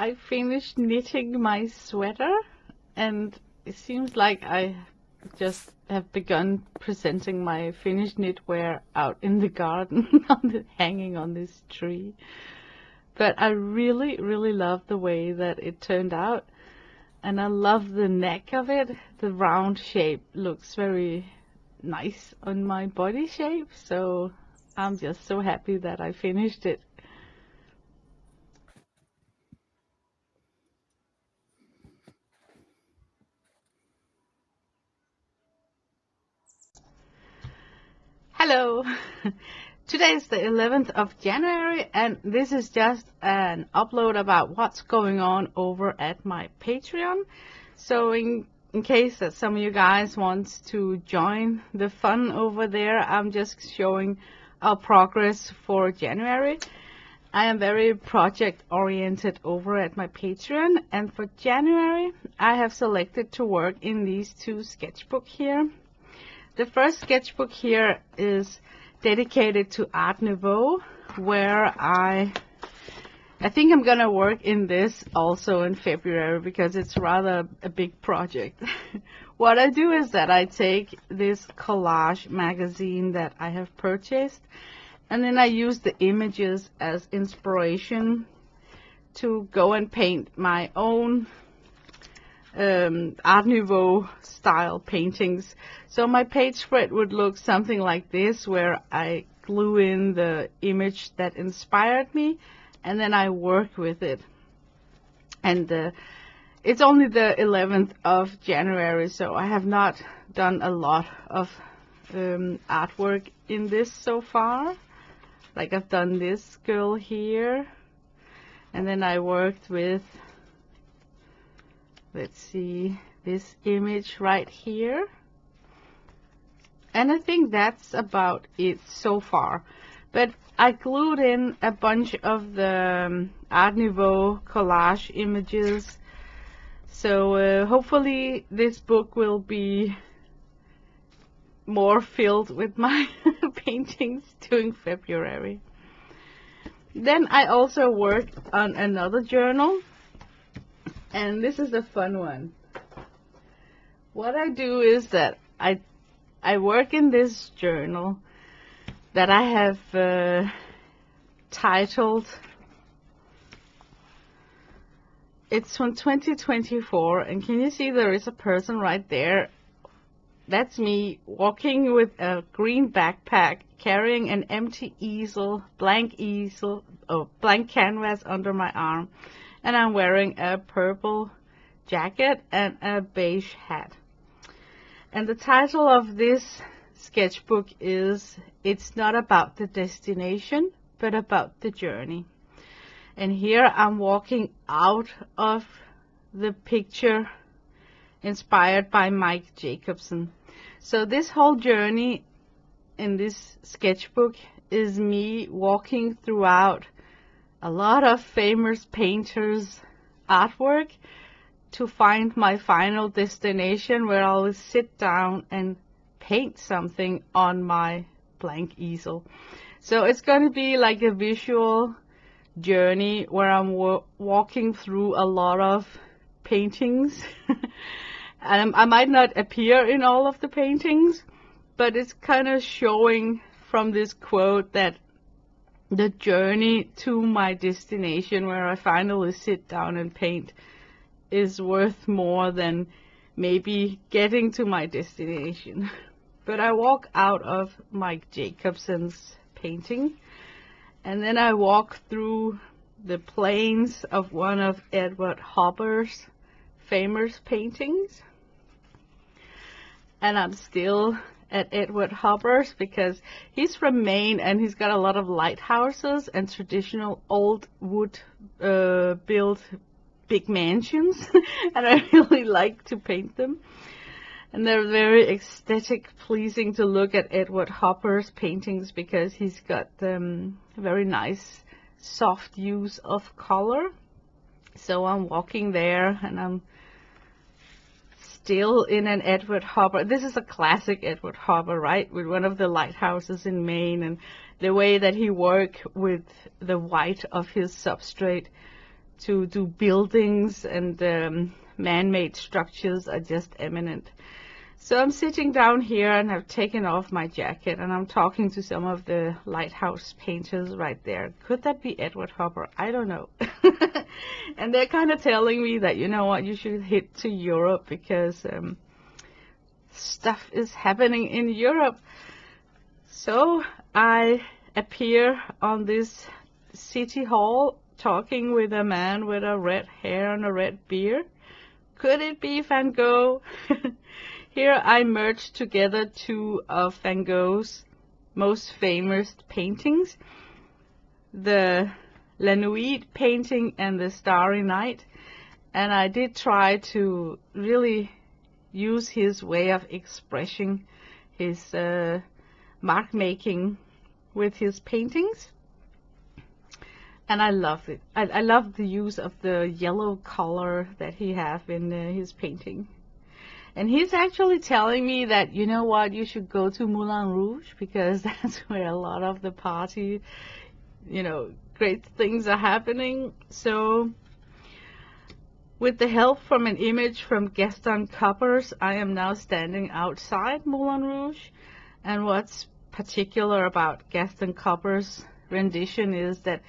I finished knitting my sweater, and it seems like I just have begun presenting my finished knitwear out in the garden, hanging on this tree. But I really, really love the way that it turned out, and I love the neck of it. The round shape looks very nice on my body shape, so I'm just so happy that I finished it. Hello! Today is the 11th of January, and this is just an upload about what's going on over at my Patreon. So in case that some of you guys want to join the fun over there, I'm just showing our progress for January. I am very project oriented over at my Patreon, and for January I have selected to work in these two sketchbooks here. The first sketchbook here is dedicated to Art Nouveau, where I think I'm gonna work in this also in February because it's rather a big project. What I do is that I take this collage magazine that I have purchased, and then I use the images as inspiration to go and paint my own Art Nouveau style paintings. So my page spread would look something like this, where I glue in the image that inspired me and then I work with it. And it's only the 11th of January, so I have not done a lot of artwork in this so far. Like I've done this girl here, and then I worked with, let's see, this image right here. And I think that's about it so far. But I glued in a bunch of the Art Nouveau collage images. So hopefully this book will be more filled with my paintings during February. Then I also worked on another journal. And this is a fun one. What I do is that I work in this journal that I have titled, it's from 2024, and can you see there is a person right there? That's me walking with a green backpack, carrying an empty blank canvas under my arm. And I'm wearing a purple jacket and a beige hat. And the title of this sketchbook is It's Not About the Destination, but About the Journey. And here I'm walking out of the picture inspired by Mike Jacobson. So this whole journey in this sketchbook is me walking throughout a lot of famous painters' artwork to find my final destination, where I'll sit down and paint something on my blank easel. So it's going to be like a visual journey where I'm walking through a lot of paintings. I might not appear in all of the paintings, but it's kind of showing from this quote that the journey to my destination, where I finally sit down and paint, is worth more than maybe getting to my destination. But I walk out of Mike Jacobson's painting, and then I walk through the planes of one of Edward Hopper's famous paintings. And I'm still at Edward Hopper's because he's from Maine, and he's got a lot of lighthouses and traditional old wood built big mansions, and I really like to paint them. And they're very aesthetic, pleasing to look at Edward Hopper's paintings because he's got very nice soft use of color. So I'm walking there, and I'm still in an Edward Hopper. This is a classic Edward Hopper, right? With one of the lighthouses in Maine, and the way that he worked with the white of his substrate to do buildings, and man-made structures are just eminent. So I'm sitting down here and have taken off my jacket, and I'm talking to some of the lighthouse painters right there. Could that be Edward Hopper? I don't know. And they're kind of telling me that, you know what, you should hit to Europe because stuff is happening in Europe. So I appear on this city hall talking with a man with a red hair and a red beard. Could it be Van Gogh? Here I merged together two of Van Gogh's most famous paintings, the La Nuit painting and the Starry Night, and I did try to really use his way of expressing his mark making with his paintings, and I love it. I love the use of the yellow color that he has in his painting. And he's actually telling me that, you know what, you should go to Moulin Rouge because that's where a lot of the party, you know, great things are happening. So with the help from an image from Gaston Coppers, I am now standing outside Moulin Rouge. And what's particular about Gaston Coppers' rendition is that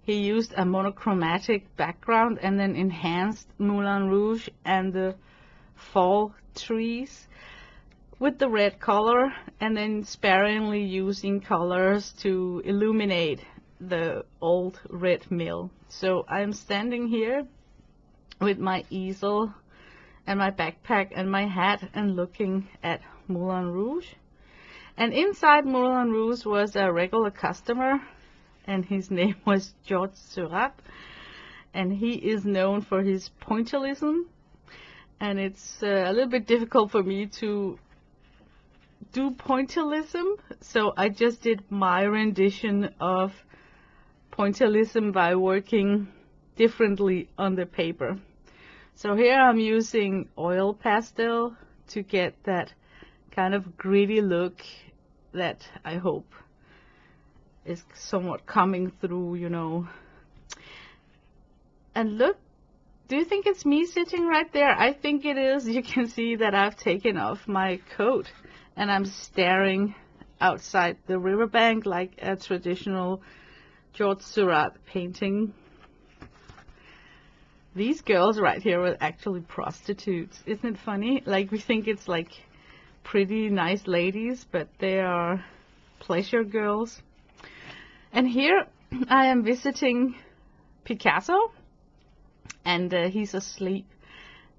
he used a monochromatic background and then enhanced Moulin Rouge and the fall trees with the red color, and then sparingly using colors to illuminate the old red mill. So I'm standing here with my easel and my backpack and my hat and looking at Moulin Rouge. And inside Moulin Rouge was a regular customer, and his name was Georges Seurat, and he is known for his pointillism. And it's a little bit difficult for me to do pointillism, so I just did my rendition of pointillism by working differently on the paper. So here I'm using oil pastel to get that kind of gritty look that I hope is somewhat coming through, you know. And look, do you think it's me sitting right there? I think it is. You can see that I've taken off my coat and I'm staring outside the riverbank like a traditional Georges Seurat painting. These girls right here were actually prostitutes. Isn't it funny? Like, we think it's like pretty nice ladies, but they are pleasure girls. And here I am visiting Picasso, and he's asleep,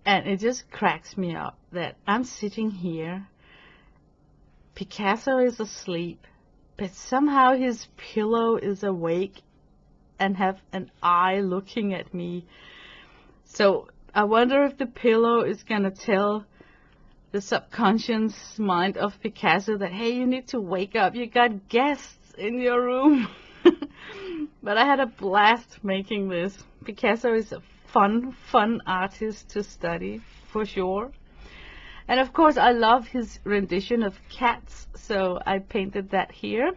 and it just cracks me up that I'm sitting here, Picasso is asleep, but somehow his pillow is awake and have an eye looking at me. So I wonder if the pillow is gonna tell the subconscious mind of Picasso that, hey, you need to wake up, you got guests in your room. But I had a blast making this. Picasso is a fun artist to study, for sure. And of course I love his rendition of cats, so I painted that here.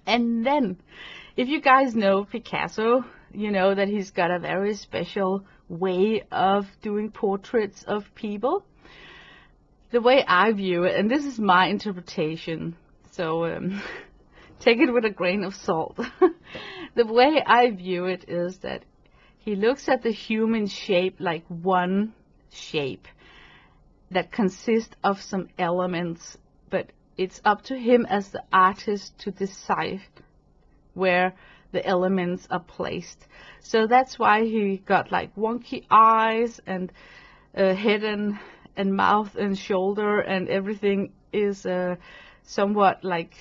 And then, if you guys know Picasso, you know that he's got a very special way of doing portraits of people. The way I view it, and this is my interpretation, so take it with a grain of salt. The way I view it is that he looks at the human shape like one shape that consists of some elements, but it's up to him as the artist to decide where the elements are placed. So that's why he got like wonky eyes and head and mouth and shoulder, and everything is somewhat like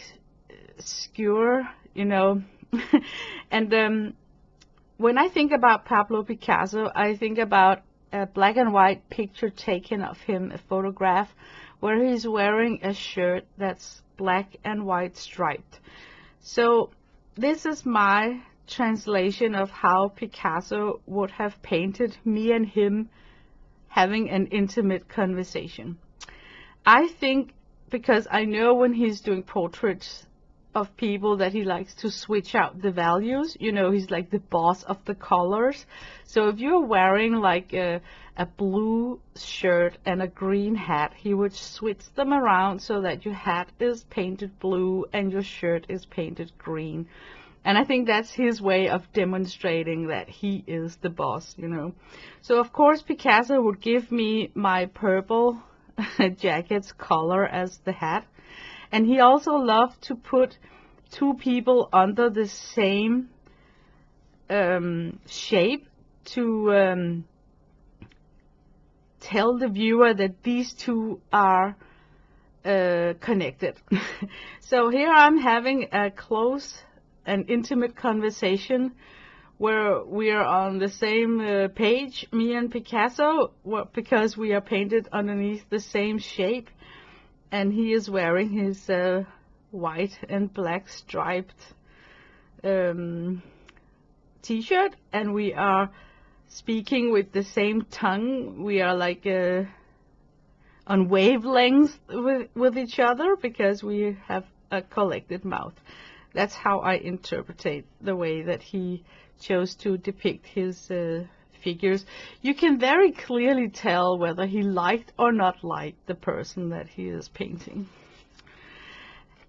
skewer, you know. And when I think about Pablo Picasso, I think about a black and white picture taken of him, a photograph, where he's wearing a shirt that's black and white striped. So this is my translation of how Picasso would have painted me and him having an intimate conversation. I think, because I know when he's doing portraits of people that he likes to switch out the values. You know, he's like the boss of the colors. So if you're wearing like a blue shirt and a green hat, he would switch them around so that your hat is painted blue and your shirt is painted green. And I think that's his way of demonstrating that he is the boss, you know. So of course Picasso would give me my purple jacket's color as the hat. And he also loved to put two people under the same shape to tell the viewer that these two are connected. So here I'm having a close and intimate conversation where we are on the same page, me and Picasso, because we are painted underneath the same shape. And he is wearing his white and black striped t-shirt, and we are speaking with the same tongue. We are like on wavelengths with each other because we have a collected mouth. That's how I interpret the way that he chose to depict his figures. You can very clearly tell whether he liked or not liked the person that he is painting.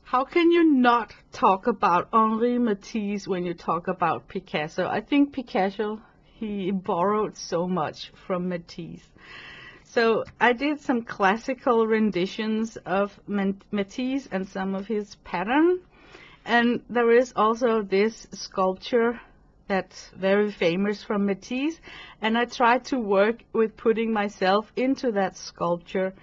How can you not talk about Henri Matisse when you talk about Picasso? I think Picasso, he borrowed so much from Matisse. So I did some classical renditions of Matisse and some of his pattern. And there is also this sculpture that's very famous from Matisse, and I tried to work with putting myself into that sculpture.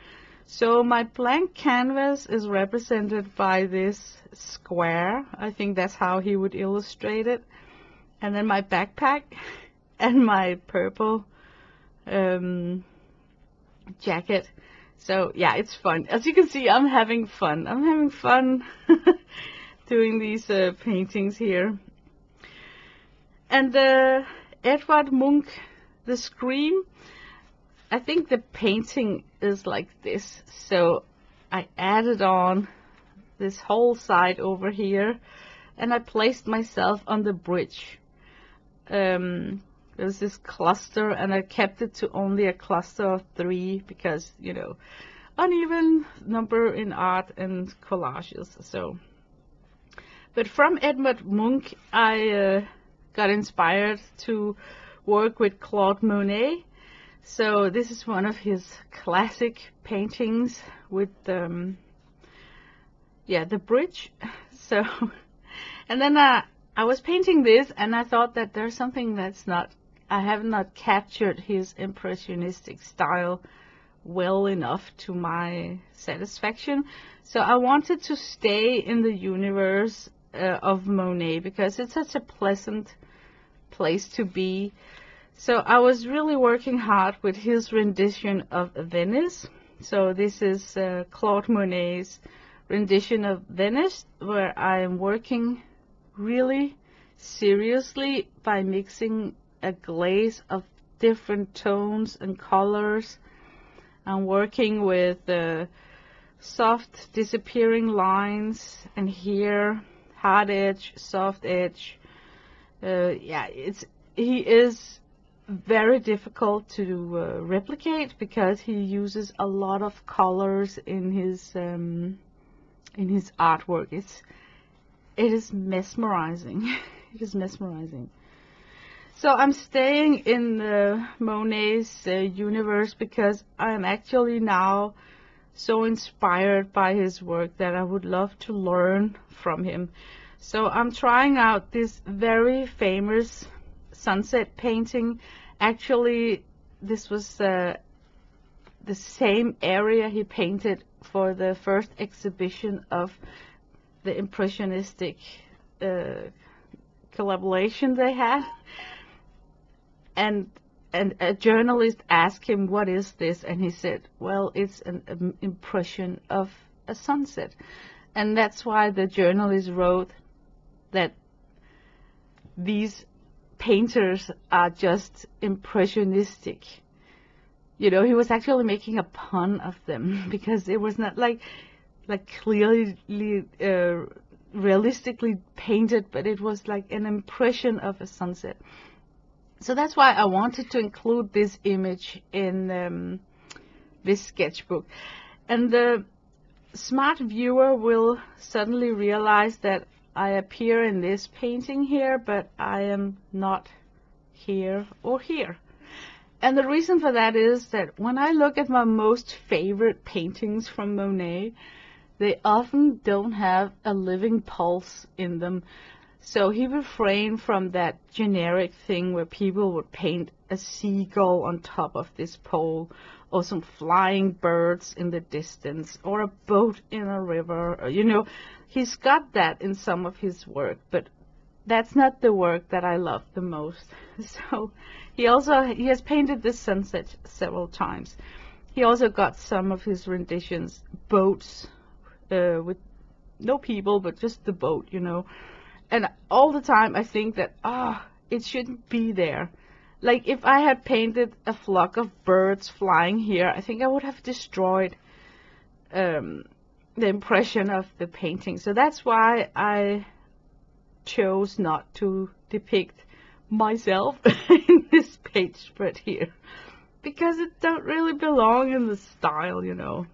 So my blank canvas is represented by this square. I think that's how he would illustrate it. And then my backpack and my purple jacket. So yeah, it's fun. As you can see, I'm having fun. I'm having fun doing these paintings here. And Edvard Munch, the Scream, I think the painting is like this. So I added on this whole side over here, and I placed myself on the bridge. There's this cluster, and I kept it to only a cluster of 3 because, you know, uneven number in art and collages. So, but from Edvard Munch, I got inspired to work with Claude Monet. So this is one of his classic paintings with the bridge. So, and then I was painting this, and I thought that there's something that's I have not captured his impressionistic style well enough to my satisfaction. So I wanted to stay in the universe of Monet because it's such a pleasant place to be. So I was really working hard with his rendition of Venice. So this is Claude Monet's rendition of Venice, where I am working really seriously by mixing a glaze of different tones and colors. I'm working with soft disappearing lines, and here hard edge, soft edge. He is very difficult to replicate because he uses a lot of colors in his artwork. It is mesmerizing. It is mesmerizing. So I'm staying in Monet's universe because I'm actually now so inspired by his work that I would love to learn from him. So I'm trying out this very famous sunset painting. Actually, this was the same area he painted for the first exhibition of the impressionistic collaboration they had. And a journalist asked him, "What is this?" And he said, "Well, it's an impression of a sunset." And that's why the journalist wrote that these painters are just impressionistic. You know, he was actually making a pun of them because it was not like clearly realistically painted, but it was like an impression of a sunset. So that's why I wanted to include this image in this sketchbook. And the smart viewer will suddenly realize that I appear in this painting here, but I am not here or here. And the reason for that is that when I look at my most favorite paintings from Monet, they often don't have a living pulse in them. So he refrained from that generic thing where people would paint a seagull on top of this pole, or some flying birds in the distance, or a boat in a river. You know, he's got that in some of his work, but that's not the work that I love the most. So he has painted this sunset several times. He also got some of his renditions, boats with no people, but just the boat, you know. And all the time I think that, it shouldn't be there. Like, if I had painted a flock of birds flying here, I think I would have destroyed the impression of the painting. So that's why I chose not to depict myself in this page spread here, because it don't really belong in the style, you know.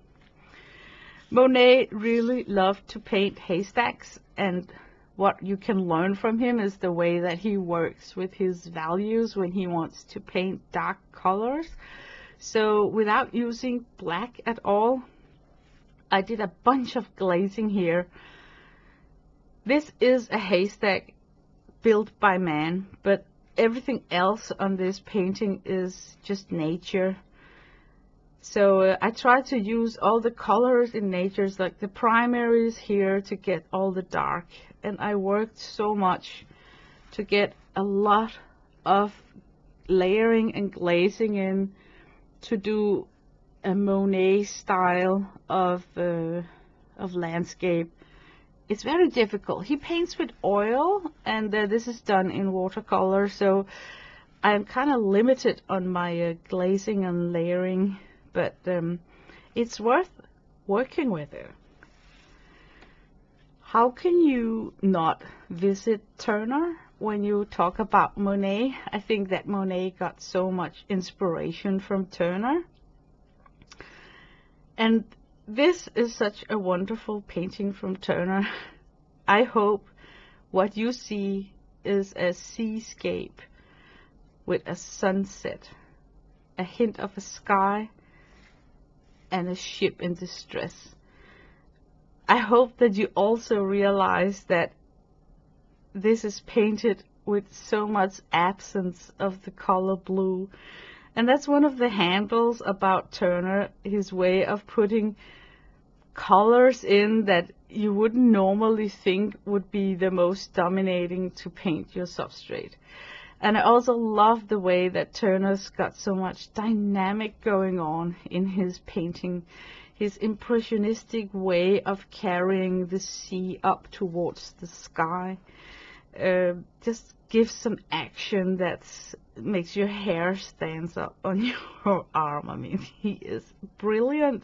Monet really loved to paint haystacks, and what you can learn from him is the way that he works with his values when he wants to paint dark colors. So without using black at all, I did a bunch of glazing here. This is a haystack built by man, but everything else on this painting is just nature. So I try to use all the colors in nature, like the primaries here, to get all the dark. And I worked so much to get a lot of layering and glazing in to do a Monet style of landscape. It's very difficult. He paints with oil, and this is done in watercolor, so I'm kind of limited on my glazing and layering, but it's worth working with it. How can you not visit Turner when you talk about Monet? I think that Monet got so much inspiration from Turner. And this is such a wonderful painting from Turner. I hope what you see is a seascape with a sunset, a hint of a sky, and a ship in distress. I hope that you also realize that this is painted with so much absence of the color blue. And that's one of the handles about Turner, his way of putting colors in that you wouldn't normally think would be the most dominating to paint your substrate. And I also love the way that Turner's got so much dynamic going on in his painting. His impressionistic way of carrying the sea up towards the sky just gives some action that makes your hair stand up on your arm. I mean, he is brilliant.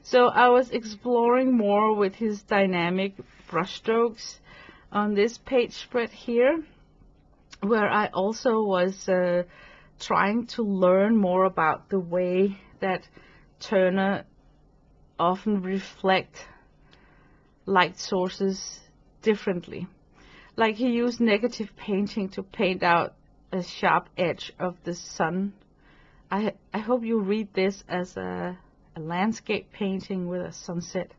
So I was exploring more with his dynamic brushstrokes on this page spread here, where I also was trying to learn more about the way that Turner often reflect light sources differently. Like, he used negative painting to paint out a sharp edge of the sun. I hope you read this as a landscape painting with a sunset.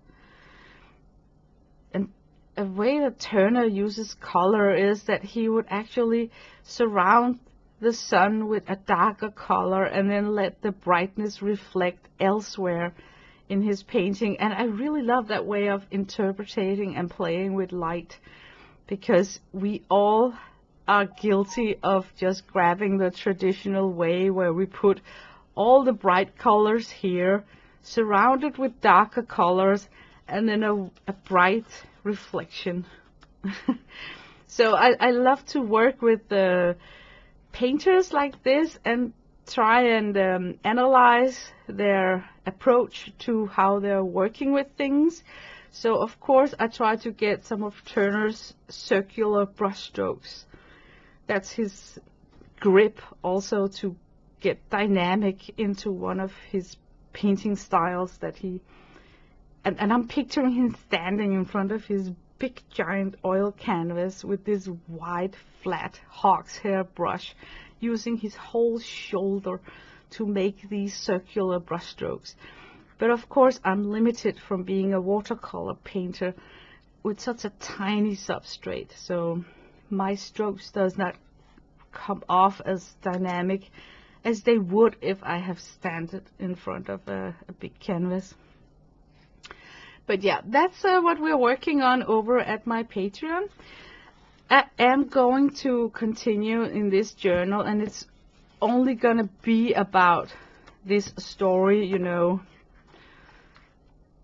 And a way that Turner uses color is that he would actually surround the sun with a darker color and then let the brightness reflect elsewhere in his painting. And I really love that way of interpreting and playing with light, because we all are guilty of just grabbing the traditional way where we put all the bright colors here, surrounded with darker colors, and then a bright reflection. So I love to work with painters like this and try and analyze their approach to how they're working with things, So of course I try to get some of Turner's circular brush strokes. That's his grip, also to get dynamic into one of his painting styles that he, and I'm picturing him standing in front of his big giant oil canvas with this wide flat hawk's hair brush, using his whole shoulder to make these circular brush strokes. But of course I'm limited from being a watercolor painter with such a tiny substrate, so my strokes does not come off as dynamic as they would if I have standed in front of a big canvas. But yeah, that's what we're working on over at my Patreon. I am going to continue in this journal, and it's only gonna be about this story, you know.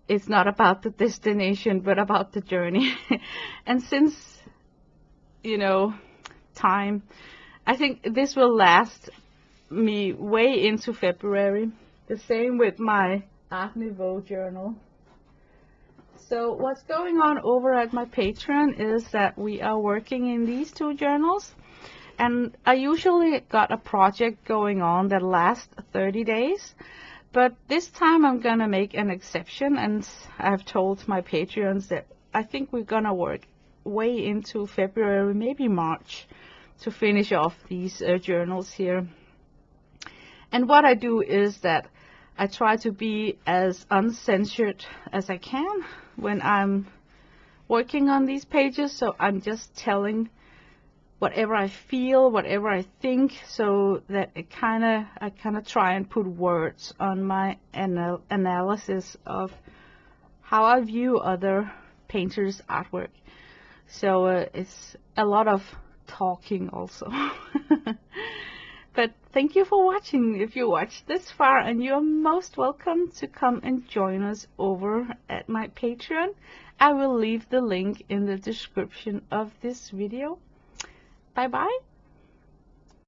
It's not about the destination, but about the journey. And since, you know, time, I think this will last me way into February. The same with my Art Nouveau journal. So what's going on over at my Patreon is that we are working in these two journals, and I usually got a project going on that lasts 30 days, but this time I'm gonna make an exception, and I've told my Patreons that I think we're gonna work way into February, maybe March, to finish off these journals here. And what I do is that I try to be as uncensored as I can when I'm working on these pages, so I'm just telling whatever I feel, whatever I think, so that I kind of try and put words on my analysis of how I view other painters' artwork. So it's a lot of talking also. But thank you for watching. If you watched this far, and you're most welcome to come and join us over at my Patreon. I will leave the link in the description of this video. Bye bye.